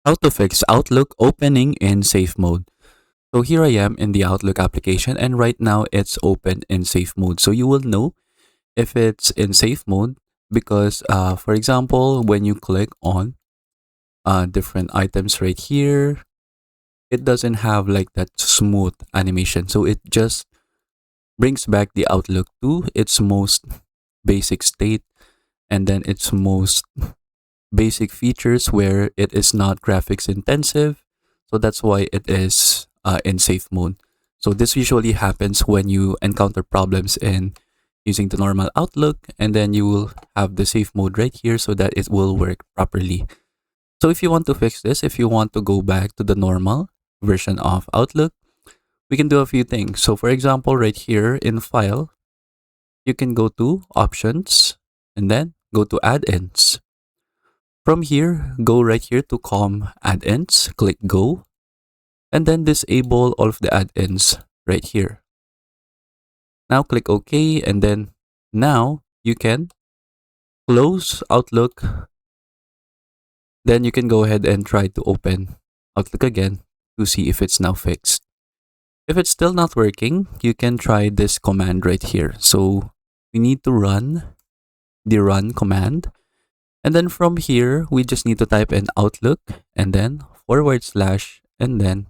How to fix Outlook opening in safe mode. So here I am in the Outlook application, and right now it's open in safe mode. So you will know if it's in safe mode because, for example, when you click on different items right here, it doesn't have like that smooth animation. So it just brings back the Outlook to its most basic state, and then its most basic features where it is not graphics intensive. So that's why it is in safe mode. So this usually happens when you encounter problems in using the normal Outlook, and then you will have the safe mode right here so that it will work properly. So if you want to fix this, if you want to go back to the normal version of Outlook, we can do a few things. So for example, right here in File, you can go to Options and then go to Add-ins. From here, go right here to COM add-ins, click Go, and then disable all of the add-ins right here. Now click OK, and then now you can close Outlook. Then you can go ahead and try to open Outlook again to see if it's now fixed. If it's still not working, you can try this command right here. So we need to run the run command. And then from here, we just need to type in Outlook and then / and then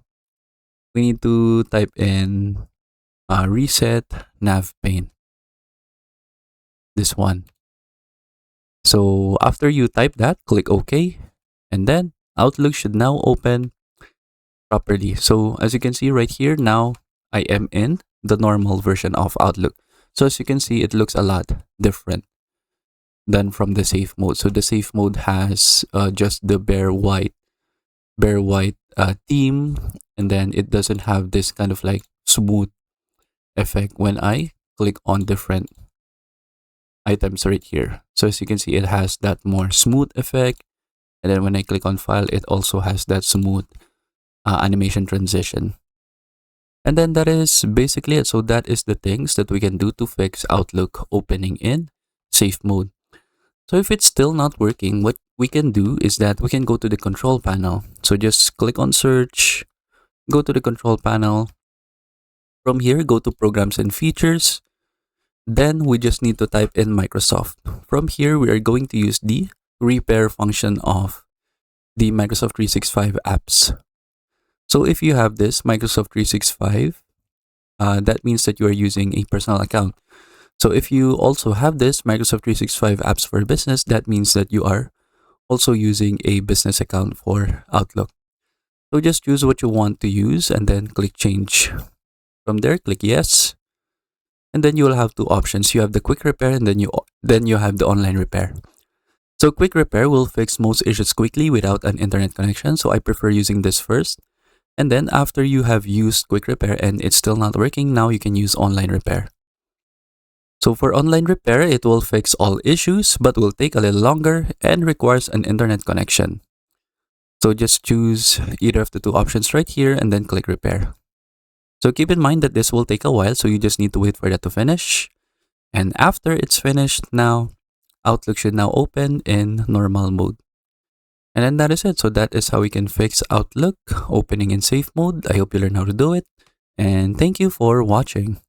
we need to type in reset nav pane. This one. So after you type that, click OK, and then Outlook should now open properly. So as you can see right here, now I am in the normal version of Outlook. So as you can see, it looks a lot different than from the safe mode. So the safe mode has just the bare white theme, and then it doesn't have this kind of like smooth effect when I click on different items right here. So as you can see, it has that more smooth effect, and then when I click on File, it also has that smooth animation transition. And then that is basically it. So that is the things that we can do to fix Outlook opening in safe mode. So if it's still not working, what we can do is that we can go to the control panel. So just click on search, go to the control panel. From here, go to programs and features. Then we just need to type in Microsoft. From here, we are going to use the repair function of the Microsoft 365 apps. So if you have this Microsoft 365, that means that you are using a personal account. So if you also have this Microsoft 365 apps for business, that means that you are also using a business account for Outlook. So just choose what you want to use and then click change. From there, click yes. And then you will have two options. You have the quick repair, and then you have the online repair. So quick repair will fix most issues quickly without an internet connection. So I prefer using this first. And then after you have used quick repair and it's still not working, now you can use online repair. So for online repair, it will fix all issues, but will take a little longer and requires an internet connection. So just choose either of the two options right here and then click repair. So keep in mind that this will take a while, so you just need to wait for that to finish. And after it's finished, now Outlook should now open in normal mode. And then that is it. So that is how we can fix Outlook opening in safe mode. I hope you learn how to do it. And thank you for watching.